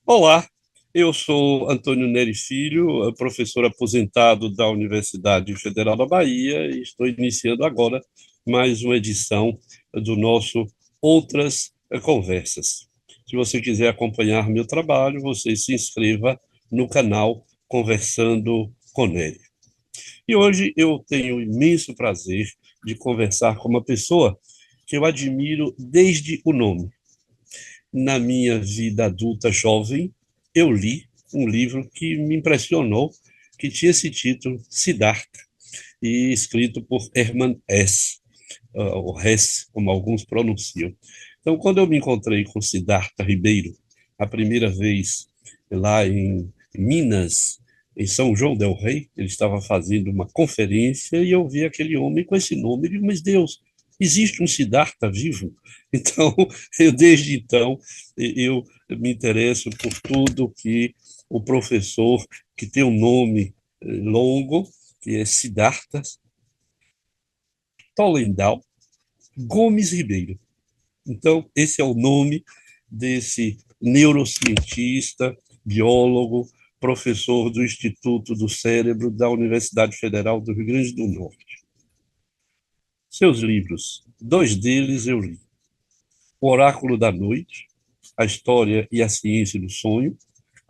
Olá, eu sou Antônio Neri Filho, professor aposentado da Universidade Federal da Bahia, e estou iniciando agora mais uma edição do nosso Outras Conversas. Se você quiser acompanhar meu trabalho, você se inscreva no canal Conversando com Neri. E hoje eu tenho o imenso prazer de conversar com uma pessoa que eu admiro desde o nome. Na minha vida adulta jovem, eu li um livro que me impressionou, que tinha esse título, Siddhartha, e escrito por Hermann Hesse, ou Hesse, como alguns pronunciam. Então, quando eu me encontrei com Siddhartha Ribeiro, a primeira vez lá em Minas, em São João del Rei, ele estava fazendo uma conferência e eu vi aquele homem com esse nome. Eu digo, mas Deus, existe um Siddhartha vivo? Então, desde então, eu me interesso por tudo que o professor, que tem um nome longo, que é Siddhartha Tollendal Gomes Ribeiro. Então, esse é o nome desse neurocientista, biólogo, professor do Instituto do Cérebro da Universidade Federal do Rio Grande do Norte. Seus livros, dois deles eu li. O Oráculo da Noite, A História e a Ciência do Sonho.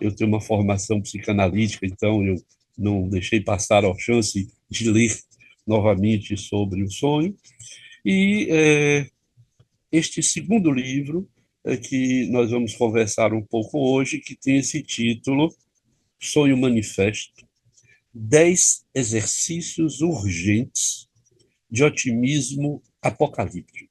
Eu tenho uma formação psicanalítica, então eu não deixei passar a chance de ler novamente sobre o sonho. E este segundo livro, que nós vamos conversar um pouco hoje, que tem esse título, Sonho Manifesto, 10 exercícios urgentes de otimismo apocalíptico.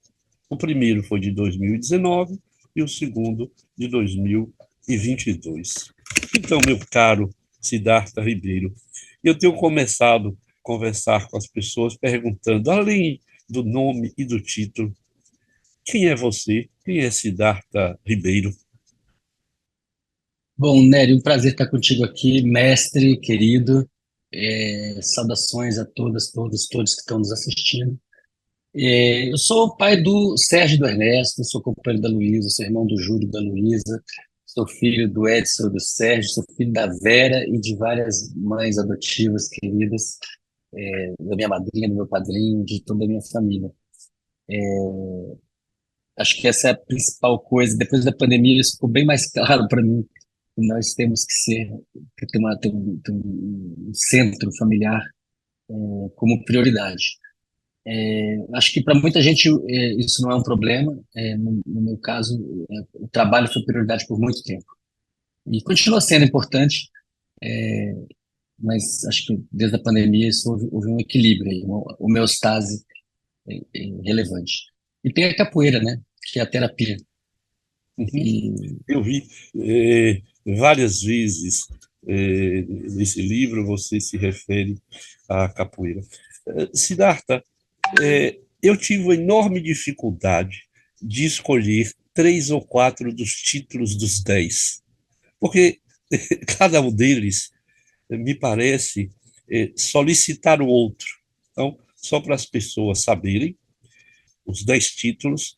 O primeiro foi de 2019 e o segundo de 2022. Então, meu caro Siddhartha Ribeiro, eu tenho começado a conversar com as pessoas perguntando, além do nome e do título, quem é você? Quem é Siddhartha Ribeiro? Bom, Nery, um prazer estar contigo aqui, mestre querido. Saudações a todos que estão nos assistindo. Eu sou o pai do Sérgio e do Ernesto, sou companheiro da Luísa, sou irmão do Júlio e da Luísa, sou filho do Edson e do Sérgio, sou filho da Vera e de várias mães adotivas queridas, da minha madrinha, do meu padrinho, de toda a minha família. Acho que essa é a principal coisa. Depois da pandemia, isso ficou bem mais claro para mim. Nós temos que ter um centro familiar como prioridade. Acho que para muita gente isso não é um problema. No meu caso, o trabalho foi prioridade por muito tempo. E continua sendo importante, mas acho que desde a pandemia isso houve um equilíbrio, aí, uma homeostase relevante. E tem a capoeira, né? Que é a terapia. Uhum. E Eu vi várias vezes nesse livro você se refere à capoeira. Siddhartha, eu tive uma enorme dificuldade de escolher três ou quatro dos títulos dos 10, porque cada um deles me parece solicitar o outro. Então, só para as pessoas saberem, os 10 títulos,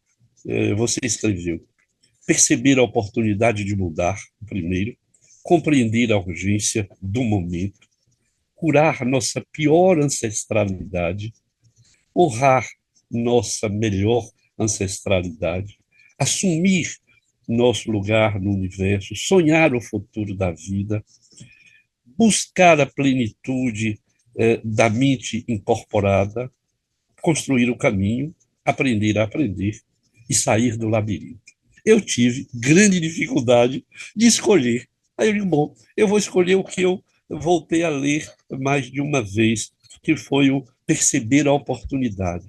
você escreveu perceber a oportunidade de mudar, primeiro, compreender a urgência do momento, curar nossa pior ancestralidade, honrar nossa melhor ancestralidade, assumir nosso lugar no universo, sonhar o futuro da vida, buscar a plenitude da mente incorporada, construir o caminho, aprender a aprender e sair do labirinto. Eu tive grande dificuldade de escolher. Aí eu digo, bom, eu vou escolher o que eu voltei a ler mais de uma vez, que foi o Perceber a Oportunidade.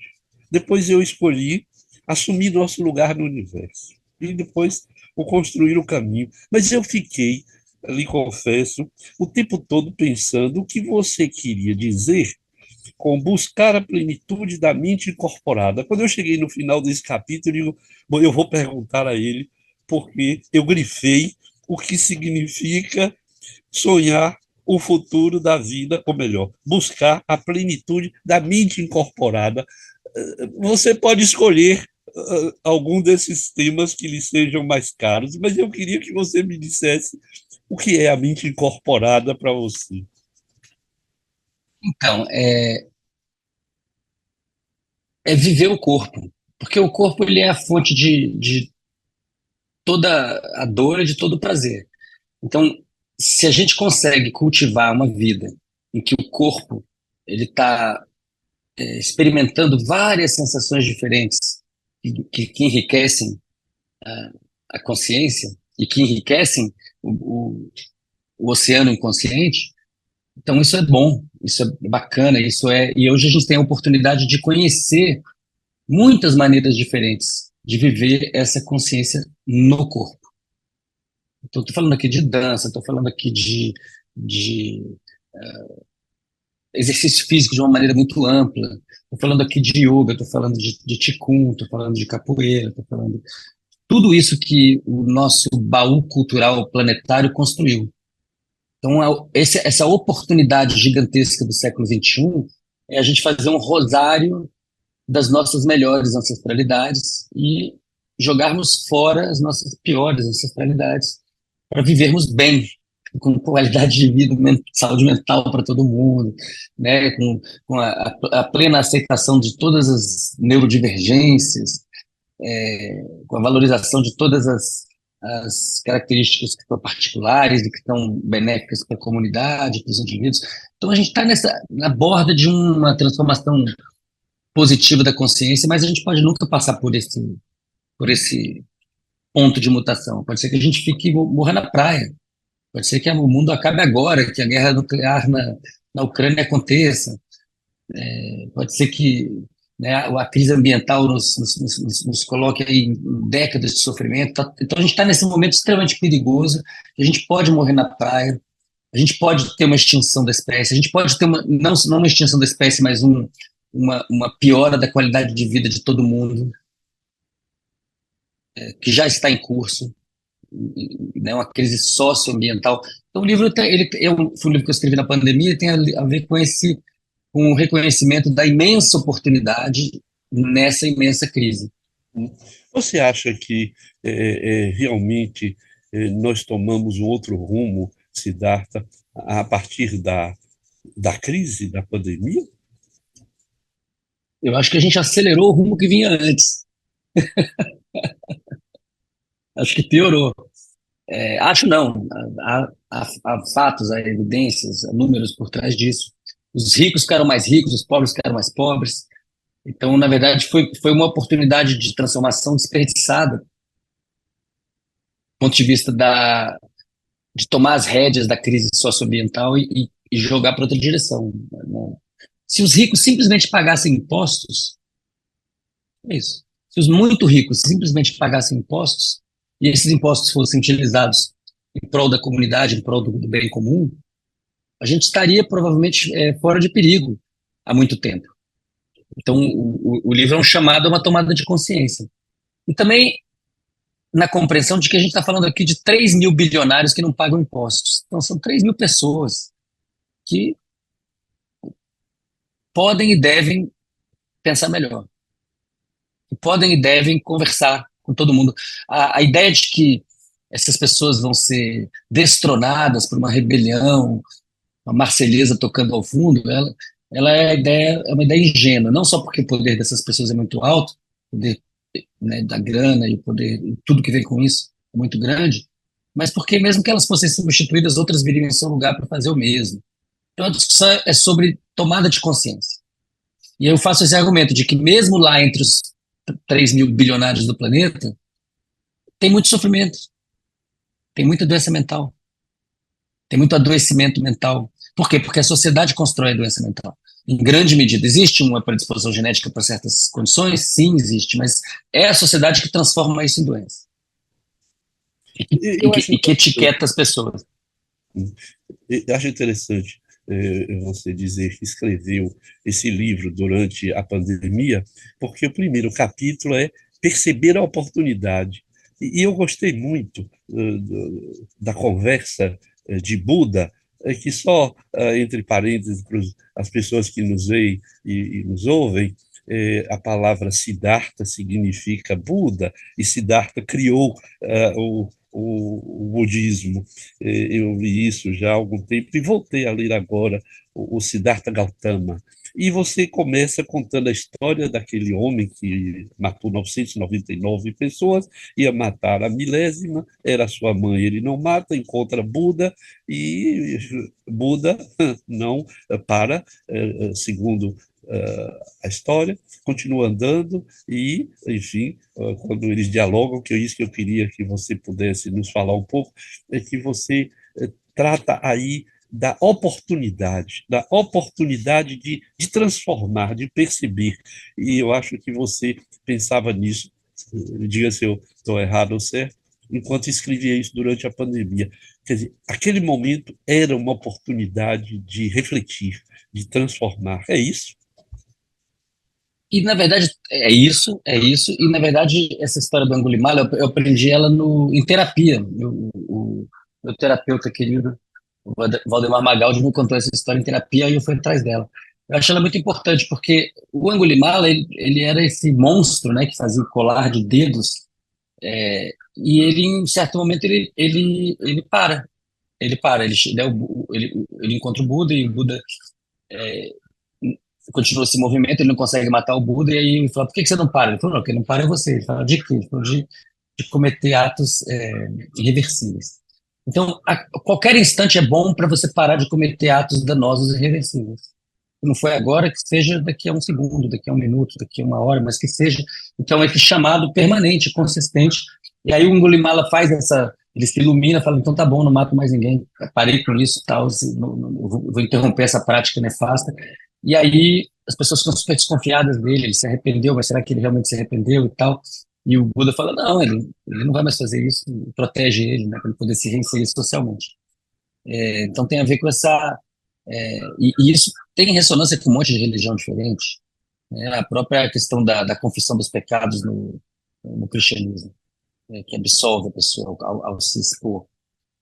Depois eu escolhi Assumir Nosso Lugar no Universo. E depois o Construir o Caminho. Mas eu fiquei, lhe confesso, o tempo todo pensando o que você queria dizer com buscar a plenitude da mente incorporada. Quando eu cheguei no final desse capítulo, eu digo, bom, eu vou perguntar a ele, porque eu grifei o que significa sonhar o futuro da vida, ou melhor, buscar a plenitude da mente incorporada. Você pode escolher algum desses temas que lhe sejam mais caros, mas eu queria que você me dissesse o que é a mente incorporada para você. Então, é viver o corpo, porque o corpo ele é a fonte de toda a dor e de todo o prazer. Então, se a gente consegue cultivar uma vida em que o corpo ele está experimentando várias sensações diferentes que enriquecem a consciência e que enriquecem o oceano inconsciente, então isso é bom, isso é bacana, isso é. E hoje a gente tem a oportunidade de conhecer muitas maneiras diferentes de viver essa consciência no corpo. Então, estou falando aqui de dança, estou falando aqui de exercício físico de uma maneira muito ampla, estou falando aqui de yoga, estou falando de qigong, estou falando de capoeira, estou falando tudo isso que o nosso baú cultural planetário construiu. Então, essa oportunidade gigantesca do século XXI é a gente fazer um rosário das nossas melhores ancestralidades e jogarmos fora as nossas piores ancestralidades para vivermos bem, com qualidade de vida, saúde mental para todo mundo, né, com a plena aceitação de todas as neurodivergências, com a valorização de todas as características que são particulares e que são benéficas para a comunidade, para os indivíduos. Então a gente está na borda de uma transformação positiva da consciência, mas a gente pode nunca passar por esse ponto de mutação. Pode ser que a gente fique morra na praia. Pode ser que o mundo acabe agora, que a guerra nuclear na Ucrânia aconteça. Pode ser que, né, a crise ambiental nos coloque aí em décadas de sofrimento. Então a gente está nesse momento extremamente perigoso. A gente pode morrer na praia. A gente pode ter uma extinção da espécie. A gente pode ter não uma extinção da espécie, mas uma piora da qualidade de vida de todo mundo, que já está em curso, né, uma crise socioambiental. Então, o livro foi um livro que eu escrevi na pandemia e tem a ver com o reconhecimento da imensa oportunidade nessa imensa crise. Você acha que realmente nós tomamos um outro rumo, Siddhartha, a partir da crise, da pandemia? Eu acho que a gente acelerou o rumo que vinha antes. Acho que piorou. Acho não. Há fatos, há evidências, há números por trás disso. Os ricos ficaram mais ricos, os pobres ficaram mais pobres. Então, na verdade, foi uma oportunidade de transformação desperdiçada, do ponto de vista de tomar as rédeas da crise socioambiental e jogar para outra direção, né? Se os ricos simplesmente pagassem impostos, é isso. Se os muito ricos simplesmente pagassem impostos, e esses impostos fossem utilizados em prol da comunidade, em prol do bem comum, a gente estaria provavelmente fora de perigo há muito tempo. Então, o livro é um chamado a uma tomada de consciência. E também na compreensão de que a gente está falando aqui de 3 mil bilionários que não pagam impostos. Então, são 3 mil pessoas que podem e devem pensar melhor, que podem e devem conversar com todo mundo. A ideia de que essas pessoas vão ser destronadas por uma rebelião, uma Marselhesa tocando ao fundo, ela é uma ideia ingênua, não só porque o poder dessas pessoas é muito alto, o poder, né, da grana e o poder, e tudo que vem com isso é muito grande, mas porque mesmo que elas fossem substituídas, outras viriam em seu lugar para fazer o mesmo. Então a discussão é sobre tomada de consciência. E eu faço esse argumento de que mesmo lá entre os 3 mil bilionários do planeta, tem muito sofrimento, tem muita doença mental, tem muito adoecimento mental. Por quê? Porque a sociedade constrói a doença mental. Em grande medida, existe uma predisposição genética para certas condições? Sim, existe, mas é a sociedade que transforma isso em doença. E que etiqueta as pessoas. Eu acho interessante você dizer que escreveu esse livro durante a pandemia, porque o primeiro capítulo é perceber a oportunidade. E eu gostei muito da conversa de Buda, que só, entre parênteses, para as pessoas que nos veem e nos ouvem, a palavra Siddhartha significa Buda, e Siddhartha criou o budismo. Eu li isso já há algum tempo e voltei a ler agora o Siddhartha Gautama. E você começa contando a história daquele homem que matou 999 pessoas, ia matar a milésima, era sua mãe, ele não mata, encontra Buda, e Buda não para, segundo a história, continua andando e, enfim, quando eles dialogam, que é isso que eu queria que você pudesse nos falar um pouco, é que você trata aí da oportunidade de transformar, de perceber. E eu acho que você pensava nisso, diga se eu estou errado ou certo, enquanto escrevia isso durante a pandemia. Quer dizer, aquele momento era uma oportunidade de refletir, de transformar. É isso? E, na verdade, é isso. E, na verdade, essa história do Angulimala, eu aprendi ela em terapia. O meu terapeuta querido, o Valdemar Magaldi, me contou essa história em terapia e eu fui atrás dela. Eu acho ela muito importante, porque o Angulimala, ele era esse monstro, né, que fazia o colar de dedos, e ele, em certo momento, ele para. Ele para, ele encontra o Buda, e o Buda continua esse movimento, ele não consegue matar o Buda, e aí ele fala, por que você não para? Ele falou, não, quem não para é você. Ele fala, de quê? Ele falou, de cometer atos irreversíveis. Então, qualquer instante é bom para você parar de cometer atos danosos e irreversíveis. Não foi agora, que seja daqui a um segundo, daqui a um minuto, daqui a uma hora, mas que seja. Então, esse chamado permanente, consistente. E aí o Angulimala faz ele se ilumina, fala, então tá bom, não mato mais ninguém, parei com isso, tal, vou interromper essa prática nefasta. E aí as pessoas ficam super desconfiadas dele, ele se arrependeu, mas será que ele realmente se arrependeu e tal? E o Buda fala, não, ele não vai mais fazer isso, protege ele, né, para ele poder se reinserir socialmente. Então tem a ver com e isso tem ressonância com um monte de religião diferente, né? A própria questão da confissão dos pecados no cristianismo, né, que absolve a pessoa ao se expor,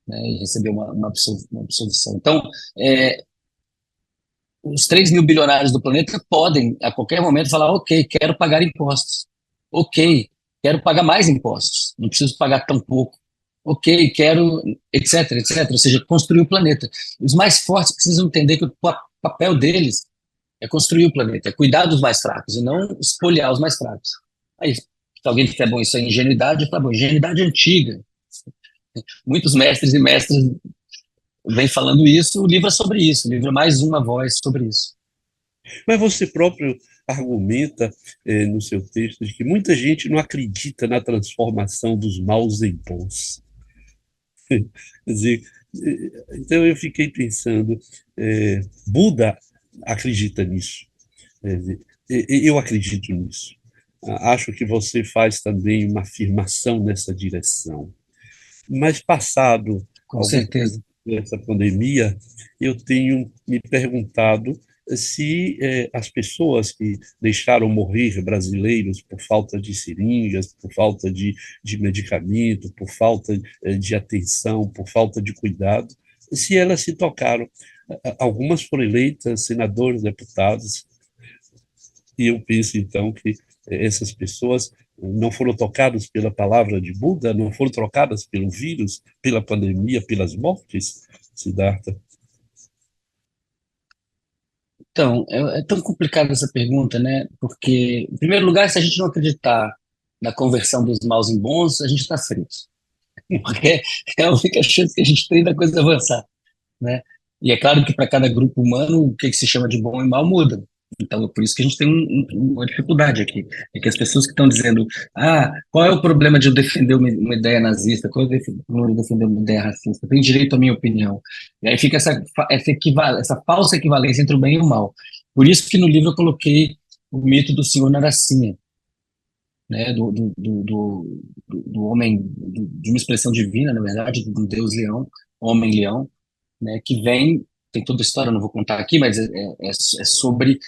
né, e receber uma absolvição. Então, é, os 3 mil bilionários do planeta podem, a qualquer momento, falar: ok, quero pagar impostos. Ok, quero pagar mais impostos. Não preciso pagar tão pouco. Ok, quero, etc, etc. Ou seja, construir o planeta. Os mais fortes precisam entender que o papel deles é construir o planeta, é cuidar dos mais fracos e não espoliar os mais fracos. Aí, se alguém disser, bom, isso é ingenuidade, eu falo, bom, ingenuidade antiga. Muitos mestres e mestras vêm falando isso, o livro é sobre isso, o livro é mais uma voz sobre isso. Mas você próprio argumenta no seu texto de que muita gente não acredita na transformação dos maus em bons. Quer dizer, então eu fiquei pensando, Buda acredita nisso. Quer dizer, eu acredito nisso. Acho que você faz também uma afirmação nessa direção. Mas passado Com algum tempo certeza. dessa pandemia, eu tenho me perguntado se as pessoas que deixaram morrer brasileiros por falta de seringas, por falta de medicamento, por falta de atenção, por falta de cuidado, se elas se tocaram. Algumas foram eleitas senadores, deputados, e eu penso, então, que essas pessoas não foram tocadas pela palavra de Buda, não foram trocadas pelo vírus, pela pandemia, pelas mortes, Siddhartha? Então, é tão complicada essa pergunta, né? Porque, em primeiro lugar, se a gente não acreditar na conversão dos maus em bons, a gente está frito. Porque é a única chance que a gente tem da coisa avançar, né? E é claro que para cada grupo humano, o que se chama de bom e mal muda. Então, é por isso que a gente tem uma dificuldade aqui. É que as pessoas que estão dizendo, qual é o problema de eu defender uma ideia nazista? Qual é o problema de defender uma ideia racista? Tem direito à minha opinião. E aí fica essa falsa equivalência entre o bem e o mal. Por isso que no livro eu coloquei o mito do senhor Narasimha, né, do homem, de uma expressão divina, na verdade, do deus leão, homem-leão, né, que vem, tem toda a história, não vou contar aqui, mas é sobre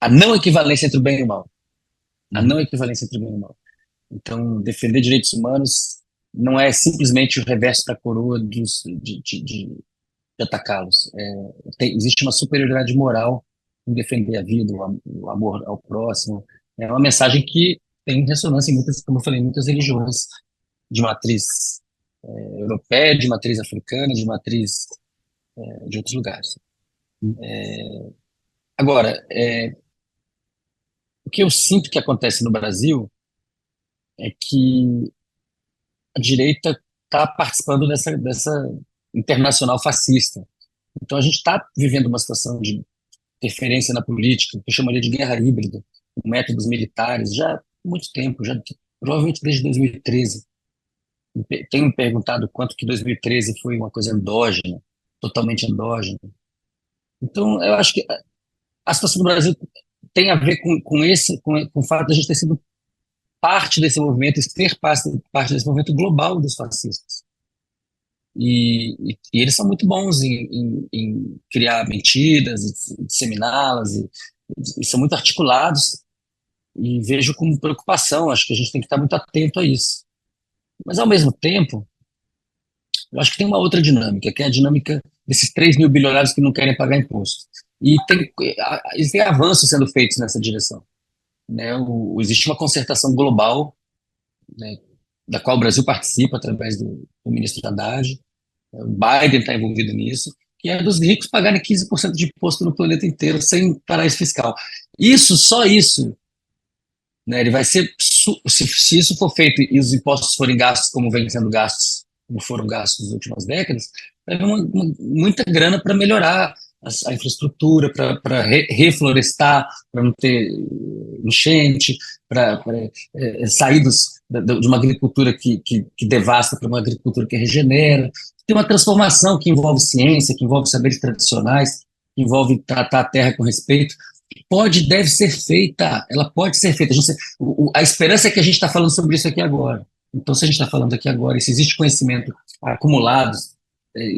a não equivalência entre o bem e o mal. A não equivalência entre o bem e o mal. Então, defender direitos humanos não é simplesmente o reverso da coroa de atacá-los. Existe uma superioridade moral, em defender a vida, o amor ao próximo. É uma mensagem que tem ressonância em muitas, como eu falei, muitas religiões de matriz europeia, de matriz africana, de matriz de outros lugares. Agora, o que eu sinto que acontece no Brasil é que a direita está participando dessa internacional fascista. Então a gente está vivendo uma situação de interferência na política, que eu chamaria de guerra híbrida, com métodos militares, já há muito tempo, já provavelmente desde 2013. Tenho me perguntado quanto que 2013 foi uma coisa endógena, totalmente endógena. Então, eu acho que a situação do Brasil tem a ver com o fato de a gente ter sido parte desse movimento, ser parte desse movimento global dos fascistas. E eles são muito bons em criar mentiras, disseminá-las, e são muito articulados, e vejo como preocupação, acho que a gente tem que estar muito atento a isso. Mas, ao mesmo tempo, eu acho que tem uma outra dinâmica, que é a dinâmica desses 3 mil bilionários que não querem pagar imposto. E existem avanços sendo feitos nessa direção. Né? Existe uma concertação global, né, da qual o Brasil participa através do ministro Haddad. O Biden está envolvido nisso, que é dos ricos pagarem 15% de imposto no planeta inteiro sem paraíso fiscal. Só isso, né, ele vai ser, se isso for feito e os impostos forem gastos como vem sendo gastos, como foram gastos nas últimas décadas, vai haver muita grana para melhorar a infraestrutura, para reflorestar, para não ter enchente, para sair de uma agricultura que devasta para uma agricultura que regenera. Tem uma transformação que envolve ciência, que envolve saberes tradicionais, que envolve tratar a terra com respeito. Deve ser feita, ela pode ser feita. A esperança é que a gente está falando sobre isso aqui agora. Então, se a gente está falando aqui agora, e se existe conhecimento acumulado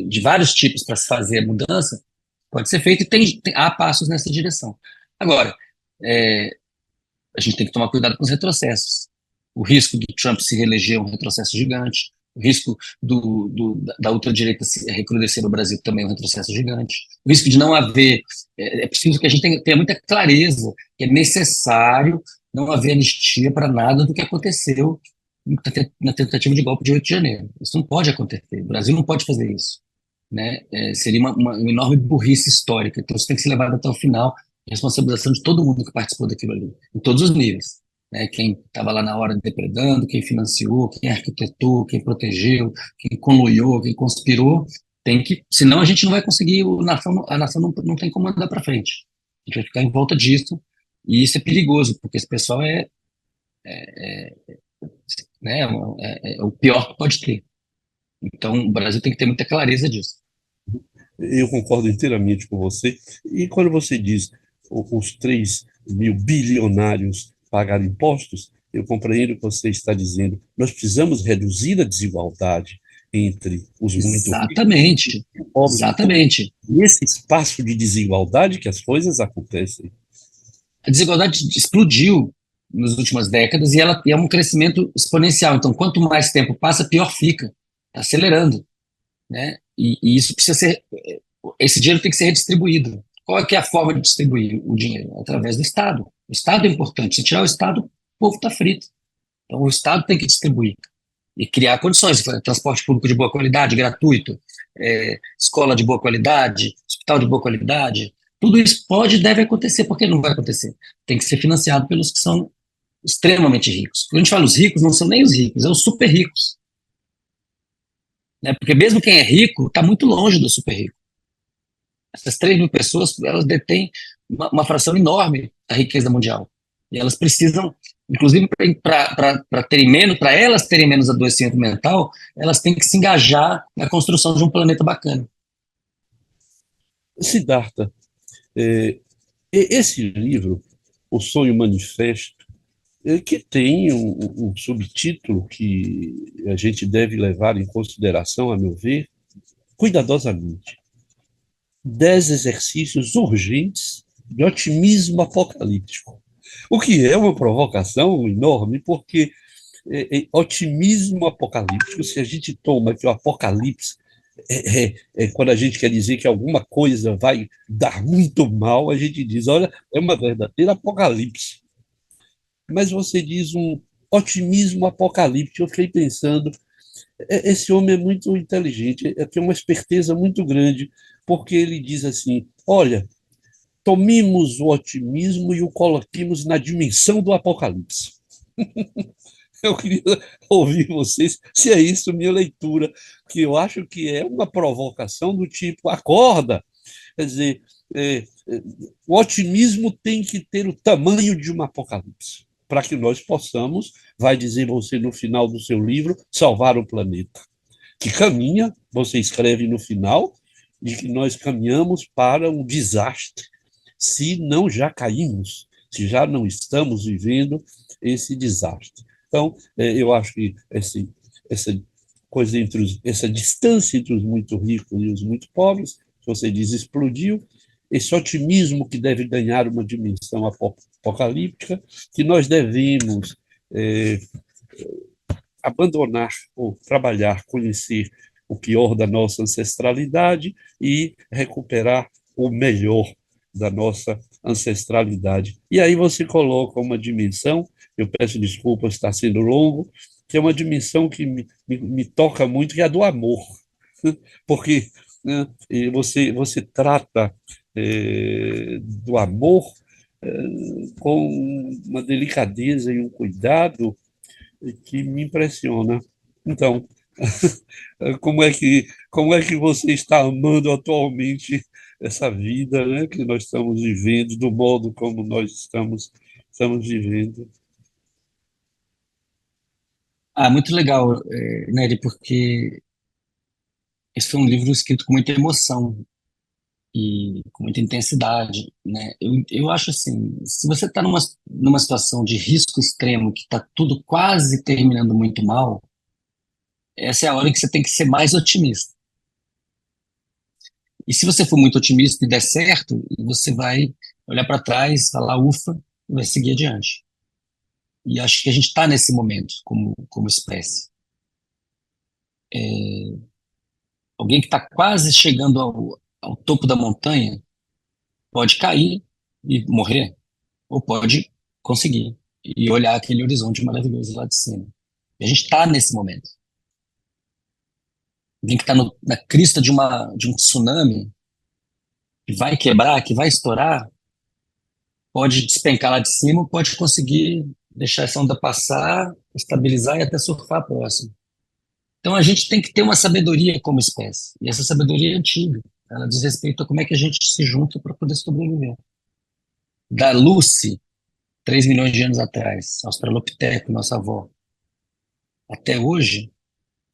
de vários tipos para se fazer a mudança, pode ser feito e há passos nessa direção. Agora, a gente tem que tomar cuidado com os retrocessos. O risco do Trump se reeleger é um retrocesso gigante. O risco da ultradireita se recrudescer no Brasil também é um retrocesso gigante. O risco de não haver... É preciso que a gente tenha muita clareza que é necessário não haver anistia para nada do que aconteceu na tentativa de golpe de 8 de janeiro. Isso não pode acontecer. O Brasil não pode fazer isso. Né? Seria uma enorme burrice histórica. Então isso tem que ser levado até o final. Responsabilização de todo mundo que participou daquilo ali, em todos os níveis. Né? Quem estava lá na hora depredando, quem financiou, quem arquitetou, quem protegeu, quem conluiu, quem conspirou, senão a gente não vai conseguir, a nação não tem como andar para frente. A gente vai ficar em volta disso, e isso é perigoso, porque esse pessoal né, é o pior que pode ter. Então o Brasil tem que ter muita clareza disso. Eu concordo inteiramente com você. E quando você diz os 3 mil bilionários pagar impostos, eu compreendo o que você está dizendo. Nós precisamos reduzir a desigualdade entre os muito ricos. Exatamente. Exatamente. Nesse espaço de desigualdade que as coisas acontecem. A desigualdade explodiu nas últimas décadas e ela é um crescimento exponencial. Então, quanto mais tempo passa, pior fica. Está acelerando. Né? E isso precisa ser... Esse dinheiro tem que ser redistribuído. Qual é que é a forma de distribuir o dinheiro? Através do Estado. O Estado é importante. Se tirar o Estado, o povo está frito. Então, o Estado tem que distribuir e criar condições. Transporte público de boa qualidade, gratuito, escola de boa qualidade, hospital de boa qualidade. Tudo isso pode e deve acontecer. Por que não vai acontecer? Tem que ser financiado pelos que são extremamente ricos. Quando a gente fala os ricos, não são nem os ricos, são os super ricos. Né? Porque mesmo quem é rico está muito longe do super rico. Essas 3 mil pessoas, elas detêm uma fração enorme da riqueza mundial. E elas precisam, inclusive, para elas terem menos adoecimento mental, elas têm que se engajar na construção de um planeta bacana. Siddhartha, esse livro, O Sonho Manifesto, que tem um subtítulo que a gente deve levar em consideração, a meu ver, cuidadosamente. 10 exercícios urgentes de otimismo apocalíptico. O que é uma provocação enorme, porque otimismo apocalíptico, se a gente toma que o apocalipse Quando a gente quer dizer que alguma coisa vai dar muito mal, a gente diz, olha, é uma verdadeira apocalipse. Mas você diz um otimismo apocalíptico. Eu fiquei pensando, esse homem é muito inteligente, tem uma esperteza muito grande, porque ele diz assim, olha, tomemos o otimismo e o coloquemos na dimensão do apocalipse. Eu queria ouvir vocês se é isso minha leitura, que eu acho que é uma provocação do tipo, acorda. Quer dizer, o otimismo tem que ter o tamanho de um apocalipse, para que nós possamos, vai dizer você no final do seu livro, salvar o planeta. Que caminha, você escreve no final, de que nós caminhamos para um desastre, se não já caímos, se já não estamos vivendo esse desastre. Então, eu acho que essa coisa essa distância entre os muito ricos e os muito pobres, você diz, explodiu, esse otimismo que deve ganhar uma dimensão apocalíptica, que nós devemos abandonar ou trabalhar, conhecer o pior da nossa ancestralidade e recuperar o melhor da nossa ancestralidade. E aí você coloca uma dimensão, eu peço desculpas, está sendo longo, que é uma dimensão que me toca muito, que é a do amor. Porque, né, você trata do amor com uma delicadeza e um cuidado que me impressiona. Então, como é que você está amando atualmente essa vida, né, que nós estamos vivendo, do modo como nós estamos vivendo? Muito legal, Nery, porque esse foi um livro escrito com muita emoção e com muita intensidade, né? Eu acho assim, se você está numa situação de risco extremo, que está tudo quase terminando muito mal, essa é a hora que você tem que ser mais otimista. E se você for muito otimista e der certo, você vai olhar para trás, falar ufa, e vai seguir adiante. E acho que a gente está nesse momento, como espécie. Alguém que está quase chegando ao topo da montanha pode cair e morrer, ou pode conseguir e olhar aquele horizonte maravilhoso lá de cima. E a gente está nesse momento. Alguém que está na crista de um tsunami, que vai quebrar, que vai estourar, pode despencar lá de cima, pode conseguir deixar essa onda passar, estabilizar e até surfar próximo. Então a gente tem que ter uma sabedoria como espécie, e essa sabedoria é antiga. Ela diz respeito a como é que a gente se junta para poder sobreviver. Da Lucy, 3 milhões de anos atrás, Australopiteco, nossa avó, até hoje,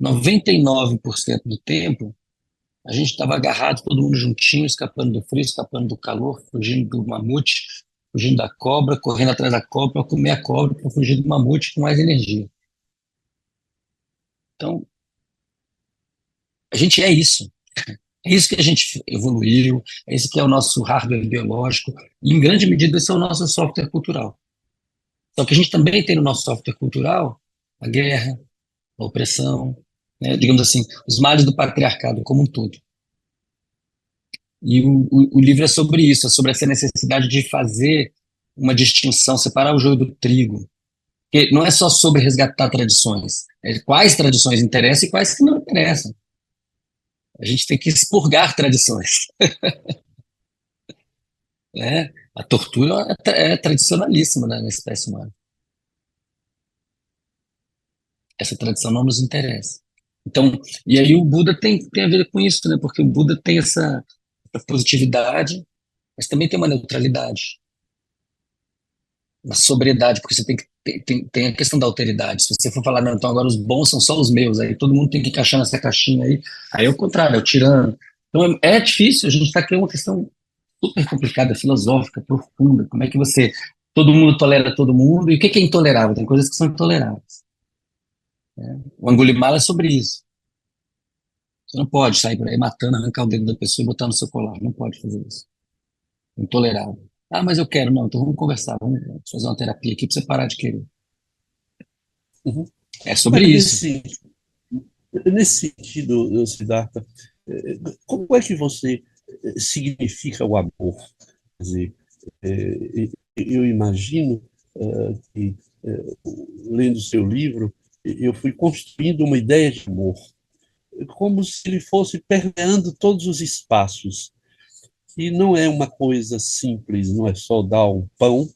99% do tempo, a gente estava agarrado, todo mundo juntinho, escapando do frio, escapando do calor, fugindo do mamute, fugindo da cobra, correndo atrás da cobra para comer a cobra, para fugir do mamute com mais energia. Então, a gente é isso. É isso que a gente evoluiu, é isso que é o nosso hardware biológico, e em grande medida esse é o nosso software cultural. Só que a gente também tem no nosso software cultural a guerra, a opressão, né, digamos assim, os males do patriarcado como um todo. E o livro é sobre isso, é sobre essa necessidade de fazer uma distinção, separar o joio do trigo. Porque não é só sobre resgatar tradições, é quais tradições interessam e quais que não interessam. A gente tem que expurgar tradições. Né? A tortura é tradicionalíssima, né, na espécie humana. Essa tradição não nos interessa. Então, e aí o Buda tem a ver com isso, né? Porque o Buda tem essa positividade, mas também tem uma neutralidade, uma sobriedade, porque você tem a questão da alteridade. Se você for falar, não, então agora os bons são só os meus, aí todo mundo tem que encaixar nessa caixinha aí é o contrário, é o tirano. Então é difícil, a gente está aqui uma questão super complicada, filosófica, profunda. Como é que todo mundo tolera todo mundo, e o que é intolerável? Tem coisas que são intoleráveis. Né? O Angulimala é sobre isso. Você não pode sair por aí matando, arrancar o dedo da pessoa e botar no seu colar. Não pode fazer isso. Intolerável. Ah, mas eu quero. Não, então vamos conversar. Vamos fazer uma terapia aqui para você parar de querer. Uhum. É sobre Mas isso. nesse sentido, Siddhartha, Como é que você significa o amor? Quer dizer, eu imagino que, lendo seu livro, eu fui construindo uma ideia de amor, como se ele fosse permeando todos os espaços. E não é uma coisa simples, não é só dar um pão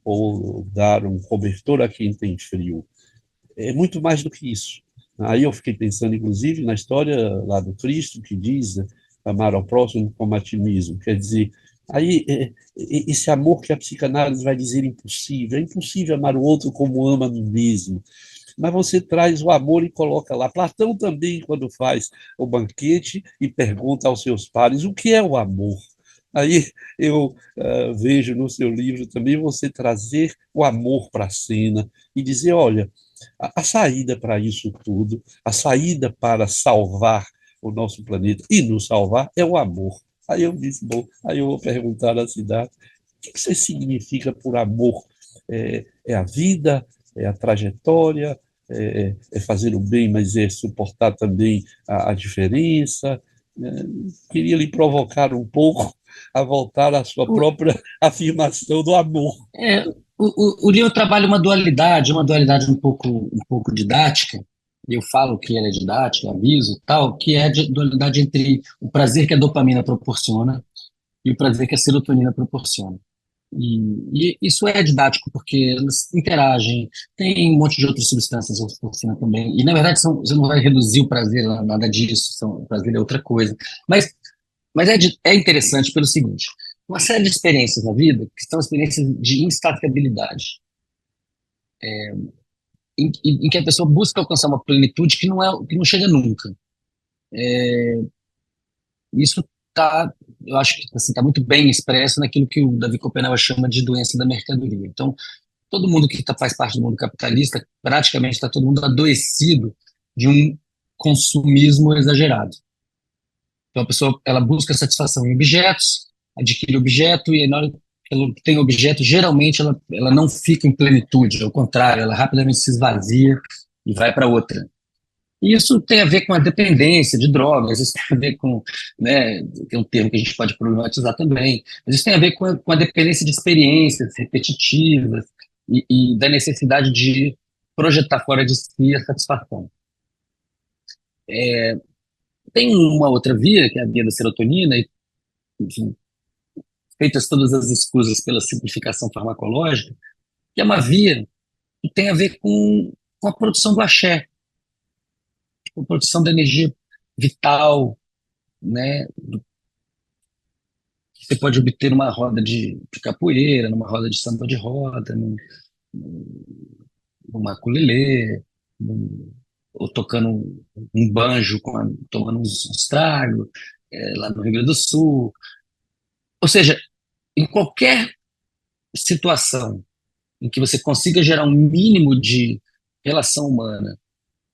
ou dar um cobertor a quem tem frio. É muito mais do que isso. Aí eu fiquei pensando, inclusive, na história lá do Cristo, que diz, né, amar ao próximo como a ti mesmo. Quer dizer, aí esse amor que a psicanálise vai dizer impossível, é impossível amar o outro como ama a mim mesmo. Mas você traz o amor e coloca lá. Platão também, quando faz o banquete e pergunta aos seus pares o que é o amor. Aí eu vejo no seu livro também você trazer o amor para a cena e dizer, olha, a saída para isso tudo, a saída para salvar o nosso planeta e nos salvar é o amor. Aí eu disse, bom, aí eu vou perguntar à cidade, o que você significa por amor? É a vida, é a trajetória, é fazer o bem, mas é suportar também a diferença. Queria lhe provocar um pouco a voltar à sua O, própria afirmação do amor. é, o livro trabalha uma dualidade um pouco didática, e eu falo que ela é didática, aviso, tal, que é a dualidade entre o prazer que a dopamina proporciona e o prazer que a serotonina proporciona. E isso é didático, porque elas interagem, tem um monte de outras substâncias ocitocina também, e na verdade você não vai reduzir o prazer a nada disso, o prazer é outra coisa. Mas, é interessante pelo seguinte, uma série de experiências na vida, que são experiências de insaciabilidade, em que a pessoa busca alcançar uma plenitude que não chega nunca. Isso tá, eu acho que assim, tá muito bem expresso naquilo que o Davi Copenau chama de doença da mercadoria. Então, todo mundo que faz parte do mundo capitalista, praticamente está todo mundo adoecido de um consumismo exagerado. Então a pessoa ela busca satisfação em objetos, adquire objeto e na hora que ela tem objeto, geralmente ela não fica em plenitude, ao contrário, ela rapidamente se esvazia e vai para outra. E isso tem a ver com a dependência de drogas, isso tem a ver com, né, que é um termo que a gente pode problematizar também, mas isso tem a ver com a dependência de experiências repetitivas e da necessidade de projetar fora de si a satisfação. Tem uma outra via, que é a via da serotonina, e, enfim, feitas todas as escusas pela simplificação farmacológica, que é uma via que tem a ver com a produção do axé, com a produção da energia vital, né, que você pode obter numa roda de capoeira, numa roda de samba de roda, numa ukulele, ou tocando um banjo, tomando uns tragos, lá no Rio Grande do Sul. Ou seja, em qualquer situação em que você consiga gerar um mínimo de relação humana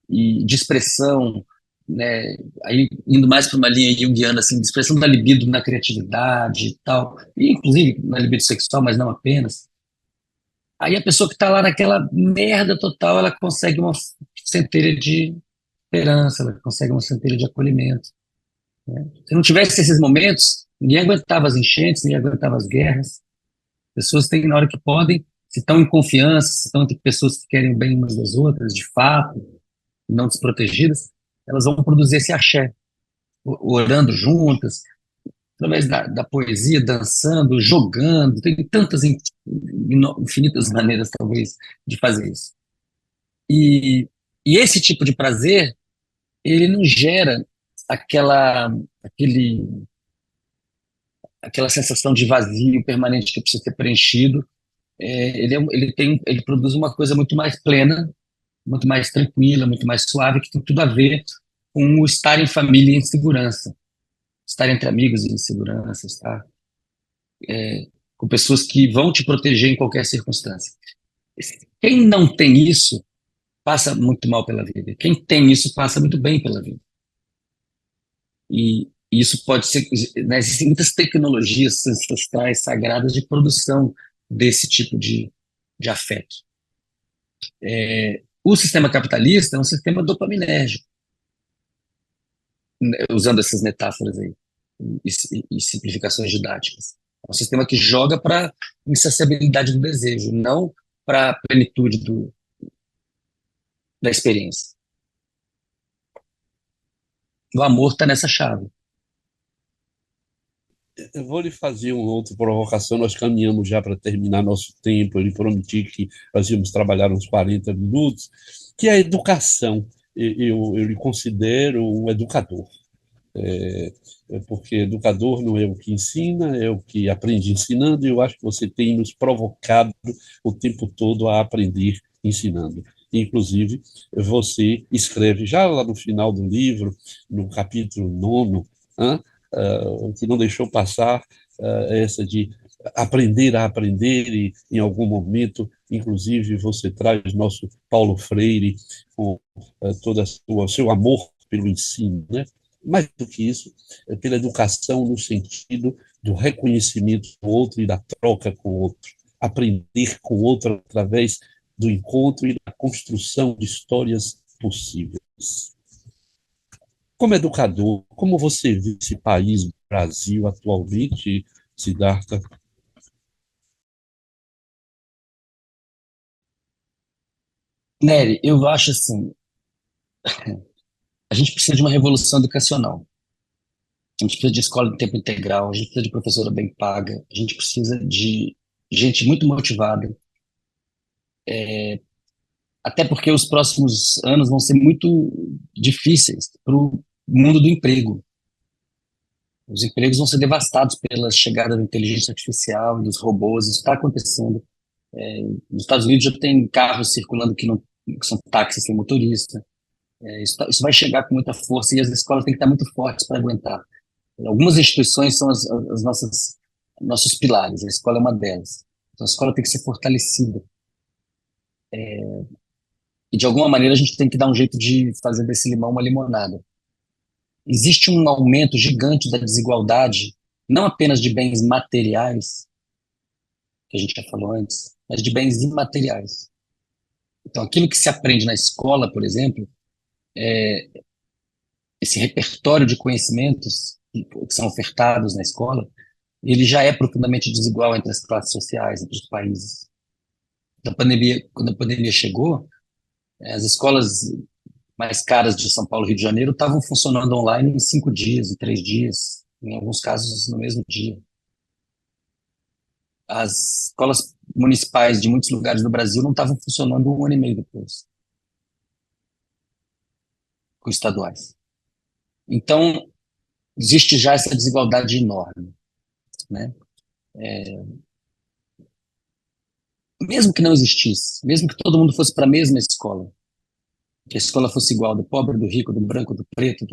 e de expressão, né, aí indo mais para uma linha junguiana, assim, de expressão da libido na criatividade e tal, e inclusive na libido sexual, mas não apenas. Aí a pessoa que está lá naquela merda total, ela consegue uma centelha de esperança, ela consegue uma centelha de acolhimento. Né? Se não tivesse esses momentos, ninguém aguentava as enchentes, ninguém aguentava as guerras. Pessoas têm, na hora que podem, se estão em confiança, se estão entre pessoas que querem o bem umas das outras, de fato, não desprotegidas, elas vão produzir esse axé, orando juntas, através da poesia, dançando, jogando, tem tantas infinitas maneiras, talvez, de fazer isso. E, e esse tipo de prazer, ele não gera aquela, aquele, aquela sensação de vazio permanente que precisa ser preenchido. Ele produz uma coisa muito mais plena, muito mais tranquila, muito mais suave, que tem tudo a ver com o estar em família em segurança, estar entre amigos em segurança, estar com pessoas que vão te proteger em qualquer circunstância. Quem não tem isso passa muito mal pela vida. Quem tem isso passa muito bem pela vida. E isso pode ser, né, existem muitas tecnologias ancestrais sagradas de produção desse tipo de afeto. O sistema capitalista é um sistema dopaminérgico. usando essas metáforas aí e simplificações didáticas. É um sistema que joga para insaciabilidade do desejo, não para a plenitude da experiência. O amor está nessa chave. Eu vou lhe fazer uma outra provocação. Nós caminhamos já para terminar nosso tempo. Eu lhe prometi que nós íamos trabalhar uns 40 minutos, que é a educação. Eu lhe considero um educador. Porque educador não é o que ensina, é o que aprende ensinando, e eu acho que você tem nos provocado o tempo todo a aprender ensinando. Inclusive, você escreve já lá no final do livro, no capítulo 9, que não deixou passar essa de aprender a aprender, e em algum momento, inclusive, você traz nosso Paulo Freire com todo o seu amor pelo ensino, né? Mais do que isso, pela educação no sentido do reconhecimento do outro e da troca com o outro, aprender com o outro através do encontro e da construção de histórias possíveis. Como educador, como você vê esse país, Brasil, atualmente, Siddhartha? Nery, eu acho assim, a gente precisa de uma revolução educacional. A gente precisa de escola de tempo integral, a gente precisa de professora bem paga, a gente precisa de gente muito motivada, até porque os próximos anos vão ser muito difíceis para o mundo do emprego. Os empregos vão ser devastados pela chegada da inteligência artificial e dos robôs. Isso está acontecendo. Nos Estados Unidos já tem carros circulando que são táxis sem motorista. Isso vai chegar com muita força e as escolas têm que estar muito fortes para aguentar. Algumas instituições são as nossas nossos pilares. A escola é uma delas. Então, a escola tem que ser fortalecida. E, de alguma maneira, a gente tem que dar um jeito de fazer desse limão uma limonada. Existe um aumento gigante da desigualdade, não apenas de bens materiais, que a gente já falou antes, mas de bens imateriais. Então, aquilo que se aprende na escola, por exemplo, esse repertório de conhecimentos que são ofertados na escola, ele já é profundamente desigual entre as classes sociais, entre os países. Quando a pandemia chegou, as escolas mais caras de São Paulo e Rio de Janeiro estavam funcionando online em 5 dias, em 3 dias, em alguns casos no mesmo dia. As escolas municipais de muitos lugares do Brasil não estavam funcionando um ano e meio depois, com estaduais. Então, existe já essa desigualdade enorme, né? Mesmo que não existisse, mesmo que todo mundo fosse para a mesma escola, que a escola fosse igual, do pobre, do rico, do branco, do preto,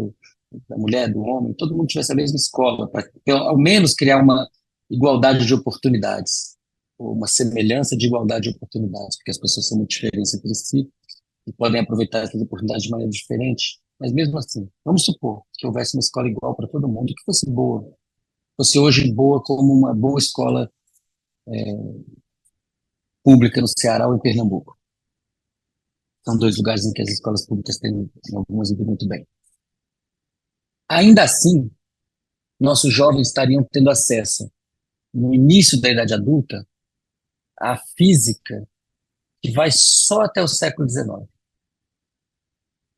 da mulher, do homem, todo mundo tivesse a mesma escola, para ao menos criar uma igualdade de oportunidades, ou uma semelhança de igualdade de oportunidades, porque as pessoas são muito diferentes entre si e podem aproveitar essas oportunidades de maneira diferente. Mas mesmo assim, vamos supor que houvesse uma escola igual para todo mundo, que fosse boa, fosse hoje boa como uma boa escola pública no Ceará ou em Pernambuco. São dois lugares em que as escolas públicas têm algumas ido muito bem. Ainda assim, nossos jovens estariam tendo acesso, no início da idade adulta, à física que vai só até o século XIX,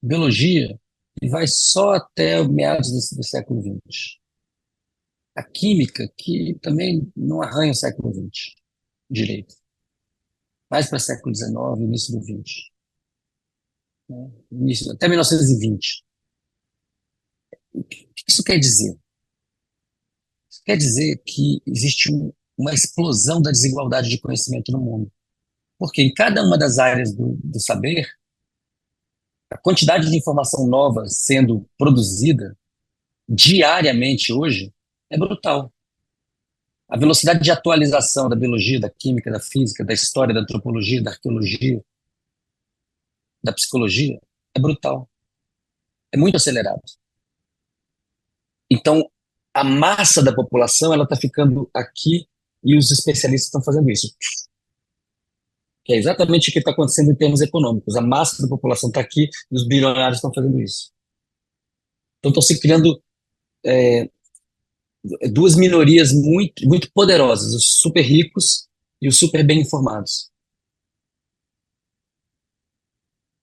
biologia que vai só até meados do século XX, a química que também não arranha o século XX direito, mais para o século XIX, início do XX, né? Até 1920. O que isso quer dizer? Isso quer dizer que existe uma explosão da desigualdade de conhecimento no mundo. Porque em cada uma das áreas do saber, a quantidade de informação nova sendo produzida diariamente hoje é brutal. A velocidade de atualização da biologia, da química, da física, da história, da antropologia, da arqueologia, da psicologia é brutal. É muito acelerado. Então, a massa da população ela está ficando aqui e os especialistas estão fazendo isso. Que é exatamente o que está acontecendo em termos econômicos. A massa da população está aqui e os bilionários estão fazendo isso. Então estão se criando duas minorias muito, muito poderosas, os super ricos e os super bem informados.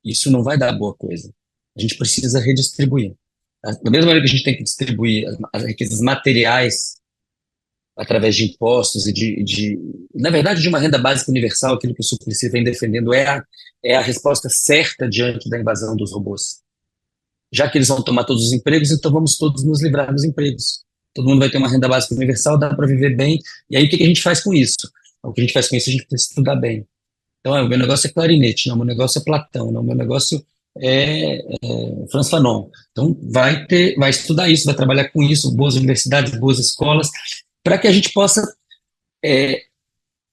Isso não vai dar boa coisa. A gente precisa redistribuir. Da mesma maneira que a gente tem que distribuir as riquezas materiais através de impostos na verdade, de uma renda básica universal, aquilo que o Suplicy vem defendendo é a resposta certa diante da invasão dos robôs. Já que eles vão tomar todos os empregos, então vamos todos nos livrar dos empregos. Todo mundo vai ter uma renda básica universal, dá para viver bem. E aí o que a gente faz com isso? O que a gente faz com isso, a gente precisa estudar bem. Então, o meu negócio é clarinete, não, o meu negócio é Platão, não, o meu negócio Franz Fanon. Então, vai estudar isso, vai trabalhar com isso, boas universidades, boas escolas, para que a gente possa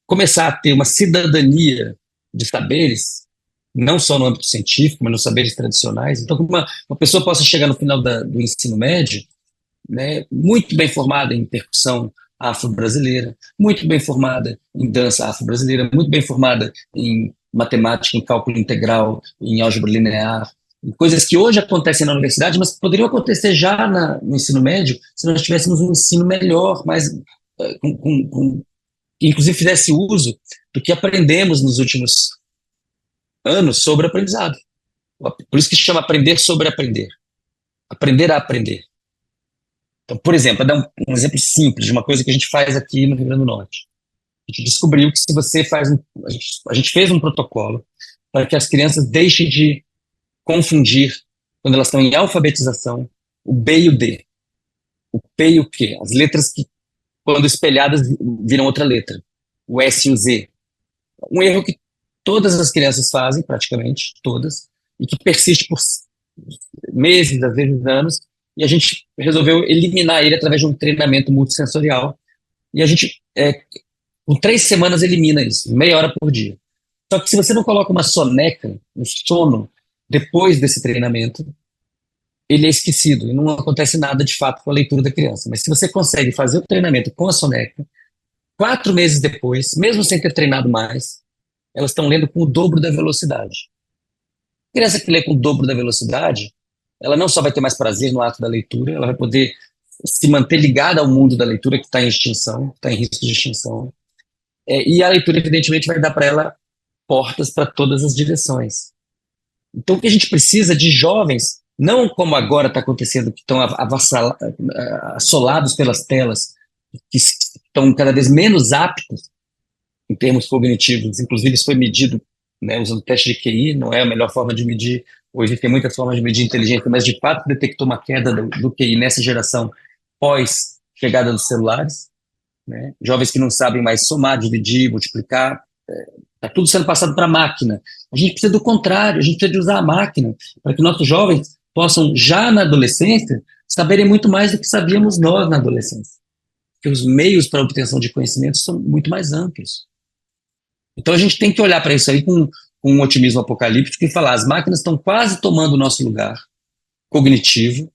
começar a ter uma cidadania de saberes, não só no âmbito científico, mas nos saberes tradicionais. Então, que uma pessoa possa chegar no final do ensino médio, né, muito bem formada em percussão afro-brasileira, muito bem formada em dança afro-brasileira, muito bem formada em matemática, em cálculo integral, em álgebra linear, coisas que hoje acontecem na universidade, mas que poderiam acontecer já no ensino médio se nós tivéssemos um ensino melhor, mais que inclusive fizesse uso do que aprendemos nos últimos anos sobre aprendizado. Por isso que se chama aprender sobre aprender. Aprender a aprender. Então, por exemplo, para dar um exemplo simples de uma coisa que a gente faz aqui no Rio Grande do Norte. A gente descobriu que se você faz a gente fez um protocolo para que as crianças deixem de confundir, quando elas estão em alfabetização, o B e o D. O P e o Q. As letras que, quando espelhadas, viram outra letra. O S e o Z. Um erro que todas as crianças fazem, praticamente todas, e que persiste por meses, às vezes anos, e a gente resolveu eliminar ele através de um treinamento multissensorial, e a gente, com 3 semanas, elimina isso, meia hora por dia. Só que se você não coloca uma soneca, um sono, depois desse treinamento, ele é esquecido, e não acontece nada de fato com a leitura da criança. Mas se você consegue fazer o treinamento com a soneca, 4 meses depois, mesmo sem ter treinado mais, elas estão lendo com o dobro da velocidade. A criança que lê com o dobro da velocidade, ela não só vai ter mais prazer no ato da leitura, ela vai poder se manter ligada ao mundo da leitura que está em extinção, está em risco de extinção. E a leitura, evidentemente, vai dar para ela portas para todas as direções. Então, o que a gente precisa de jovens, não como agora está acontecendo, que estão assolados pelas telas, que estão cada vez menos aptos em termos cognitivos, inclusive isso foi medido, né, usando teste de QI, não é a melhor forma de medir, hoje tem muitas formas de medir inteligência, mas de fato detectou uma queda do QI nessa geração pós chegada dos celulares, né, jovens que não sabem mais somar, dividir, multiplicar, está tudo sendo passado para a máquina. A gente precisa do contrário, a gente precisa de usar a máquina para que nossos jovens possam, já na adolescência, saberem muito mais do que sabíamos nós na adolescência. Porque os meios para a obtenção de conhecimento são muito mais amplos. Então a gente tem que olhar para isso aí com um otimismo apocalíptico e falar: as máquinas estão quase tomando o nosso lugar cognitivo,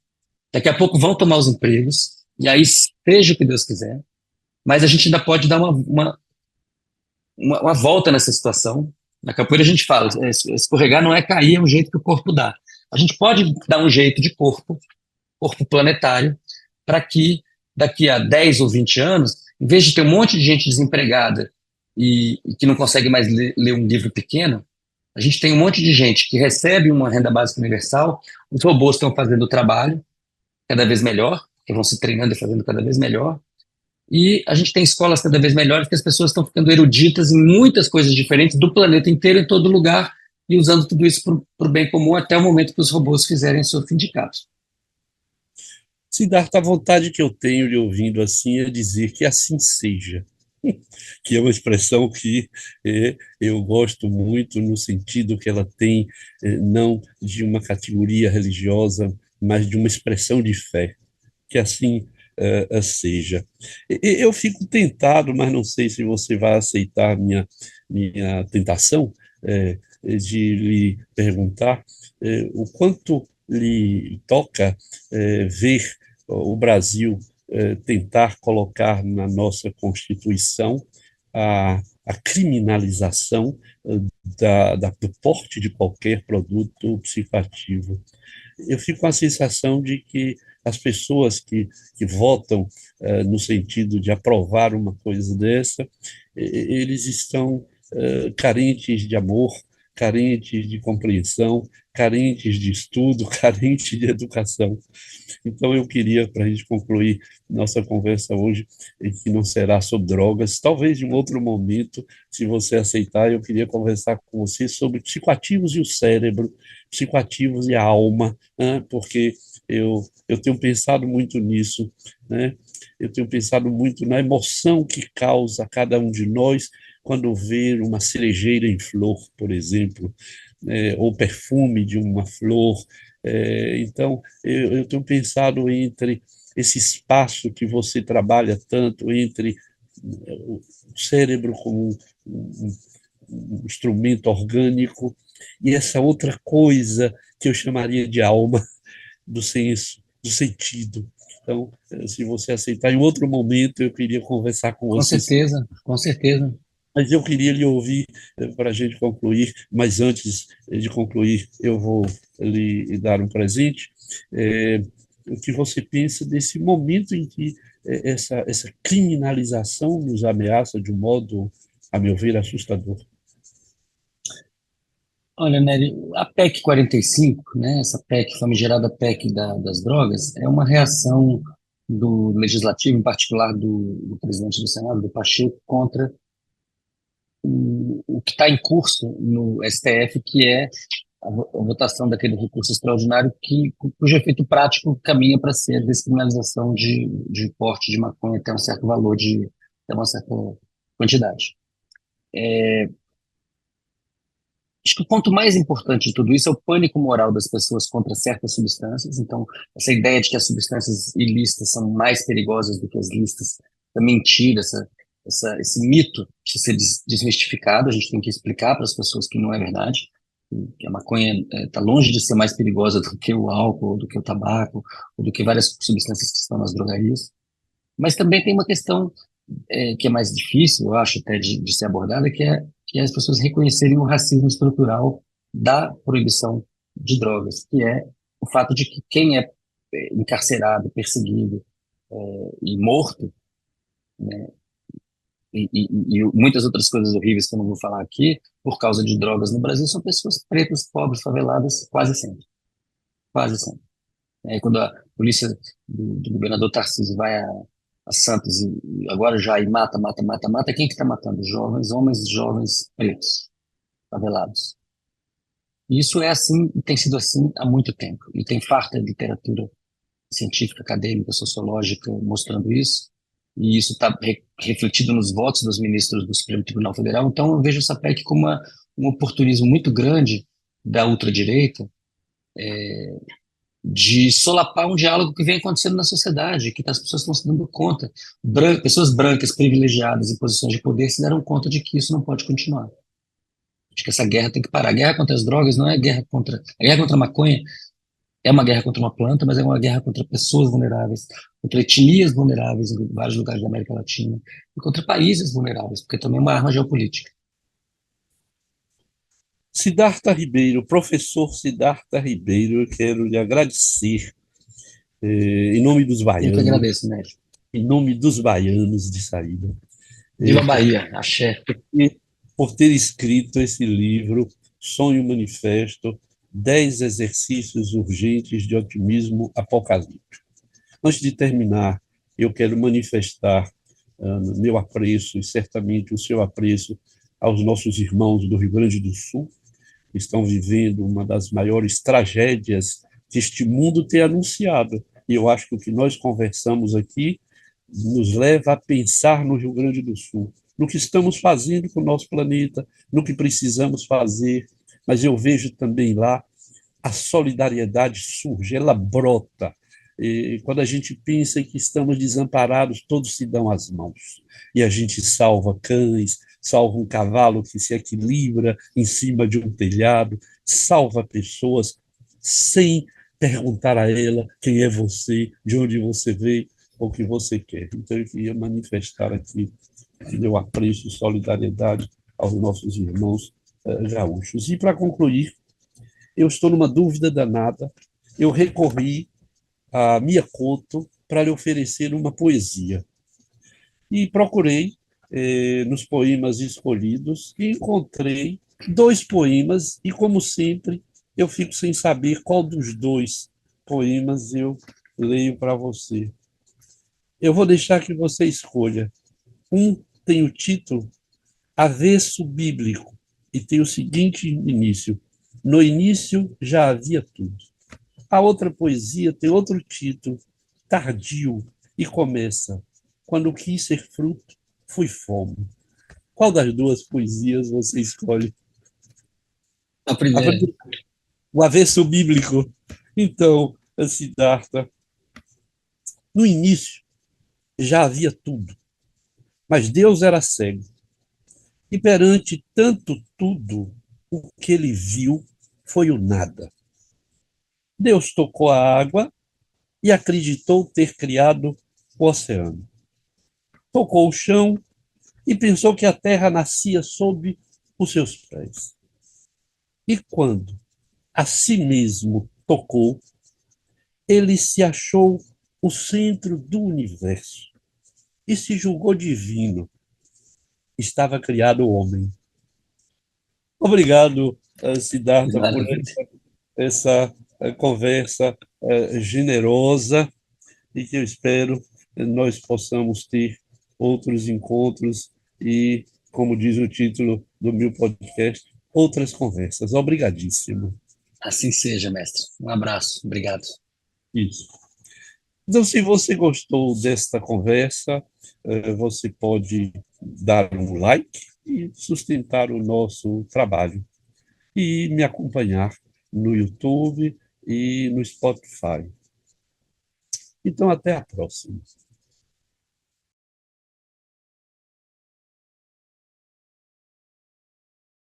daqui a pouco vão tomar os empregos, e aí seja o que Deus quiser, mas a gente ainda pode dar uma volta nessa situação. Na capoeira a gente fala, escorregar não é cair, é um jeito que o corpo dá. A gente pode dar um jeito de corpo planetário, para que daqui a 10 ou 20 anos, em vez de ter um monte de gente desempregada e que não consegue mais ler um livro pequeno, a gente tem um monte de gente que recebe uma renda básica universal, os robôs estão fazendo o trabalho cada vez melhor, que vão se treinando e fazendo cada vez melhor, e a gente tem escolas cada vez melhores, que as pessoas estão ficando eruditas em muitas coisas diferentes do planeta inteiro, em todo lugar, e usando tudo isso para o bem comum até o momento que os robôs fizerem seu sindicato. Siddhartha, a vontade que eu tenho de ouvindo assim é dizer que assim seja, que é uma expressão que eu gosto muito no sentido que ela tem não de uma categoria religiosa, mas de uma expressão de fé, que assim seja. Eu fico tentado, mas não sei se você vai aceitar minha tentação, de lhe perguntar o quanto lhe toca ver o Brasil tentar colocar na nossa Constituição a criminalização do porte de qualquer produto psicoativo. eu fico com a sensação de que as pessoas que votam no sentido de aprovar uma coisa dessa, eles estão carentes de amor, carentes de compreensão, carentes de estudo, carentes de educação. Então, eu queria, para a gente concluir nossa conversa hoje, que não será sobre drogas, talvez em um outro momento, se você aceitar, eu queria conversar com você sobre psicoativos e o cérebro, psicoativos e a alma, né? Porque eu tenho pensado muito nisso, né? Eu tenho pensado muito na emoção que causa a cada um de nós quando vê uma cerejeira em flor, por exemplo, ou perfume de uma flor. Então, eu tenho pensado entre esse espaço que você trabalha tanto entre o cérebro como um instrumento orgânico e essa outra coisa que eu chamaria de alma, do senso, do sentido. Então, se você aceitar, em outro momento eu queria conversar com Com você, certeza, com certeza. mas eu queria lhe ouvir para a gente concluir, mas antes de concluir, eu vou lhe dar um presente. É, o que você pensa desse momento em que essa criminalização nos ameaça de um modo, a meu ver, assustador? Olha, Nery, a PEC 45, né, essa PEC, famigerada PEC das drogas, é uma reação do Legislativo, em particular do presidente do Senado, do Pacheco, contra o que está em curso no STF, que é a votação daquele recurso extraordinário cujo efeito prático caminha para ser a descriminalização de porte de maconha até um certo valor, até uma certa quantidade. Acho que o ponto mais importante de tudo isso é o pânico moral das pessoas contra certas substâncias. Então, essa ideia de que as substâncias ilícitas são mais perigosas do que as lícitas é mentira, esse mito precisa ser desmistificado. A gente tem que explicar para as pessoas que não é verdade, que a maconha está longe de ser mais perigosa do que o álcool, do que o tabaco, ou do que várias substâncias que estão nas drogarias. Mas também tem uma questão que é mais difícil, eu acho, até de ser abordada, que é as pessoas reconhecerem o racismo estrutural da proibição de drogas, que é o fato de que quem é encarcerado, perseguido e morto, né, e muitas outras coisas horríveis que eu não vou falar aqui, por causa de drogas no Brasil, são pessoas pretas, pobres, faveladas, quase sempre. Quase sempre. Quando a polícia do governador Tarcísio vai a Santos e agora já e mata, mata, mata, mata, quem que está matando? Jovens, homens, jovens pretos, favelados. E isso é assim, e tem sido assim há muito tempo. E tem farta literatura científica, acadêmica, sociológica mostrando isso. E isso está refletido nos votos dos ministros do Supremo Tribunal Federal. Então eu vejo essa PEC como um oportunismo muito grande da ultradireita, de solapar um diálogo que vem acontecendo na sociedade, que as pessoas estão se dando conta. Pessoas brancas, privilegiadas em posições de poder se deram conta de que isso não pode continuar. Acho que essa guerra tem que parar. A guerra contra as drogas não é guerra contra... A guerra contra a maconha é uma guerra contra uma planta, mas é uma guerra contra pessoas vulneráveis, contra etnias vulneráveis em vários lugares da América Latina, e contra países vulneráveis, porque também é uma arma geopolítica. Siddhartha Ribeiro, professor Siddhartha Ribeiro, eu quero lhe agradecer, em nome dos Eu que baianos, agradeço, Nélio. em nome dos baianos de saída, Viva a por Bahia, axé. por ter escrito esse livro, Sonho Manifesto, 10 exercícios urgentes de otimismo apocalíptico. Antes de terminar, eu quero manifestar meu apreço e certamente o seu apreço aos nossos irmãos do Rio Grande do Sul, que estão vivendo uma das maiores tragédias que este mundo tem anunciado. E eu acho que o que nós conversamos aqui nos leva a pensar no Rio Grande do Sul, no que estamos fazendo com o nosso planeta, no que precisamos fazer, mas eu vejo também lá a solidariedade surge, ela brota. E quando a gente pensa que estamos desamparados, todos se dão as mãos. E a gente salva cães, salva um cavalo que se equilibra em cima de um telhado, salva pessoas sem perguntar a ela quem é você, de onde você veio, ou o que você quer. Então, eu queria manifestar aqui meu apreço e solidariedade aos nossos irmãos gaúchos. E, para concluir, eu estou numa dúvida danada eu recorri a Mia Couto para lhe oferecer uma poesia. E procurei nos poemas escolhidos e encontrei dois poemas, e como sempre, eu fico sem saber qual dos dois poemas eu leio para você. Eu vou deixar que você escolha. Um tem o título Avesso Bíblico e tem o seguinte início: No início já havia tudo. A outra poesia tem outro título, Tardio, e começa: Quando quis ser fruto, fui fome. Qual das duas poesias você escolhe? A primeira. O avesso bíblico. Então, Siddhartha, no início já havia tudo, mas Deus era cego. E perante tanto tudo, o que ele viu foi o nada. Deus tocou a água e acreditou ter criado o oceano. Tocou o chão e pensou que a terra nascia sob os seus pés. E quando a si mesmo tocou, ele se achou o centro do universo e se julgou divino. Estava criado o homem. Obrigado, Siddhartha, por Maravilha. essa conversa generosa e que eu espero nós possamos ter outros encontros e, como diz o título do meu podcast, outras conversas. Obrigadíssimo. Assim seja, mestre. Um abraço. Obrigado. Isso. Então, se você gostou desta conversa, você pode dar um like e sustentar o nosso trabalho e me acompanhar no YouTube e no Spotify. Então, até a próxima.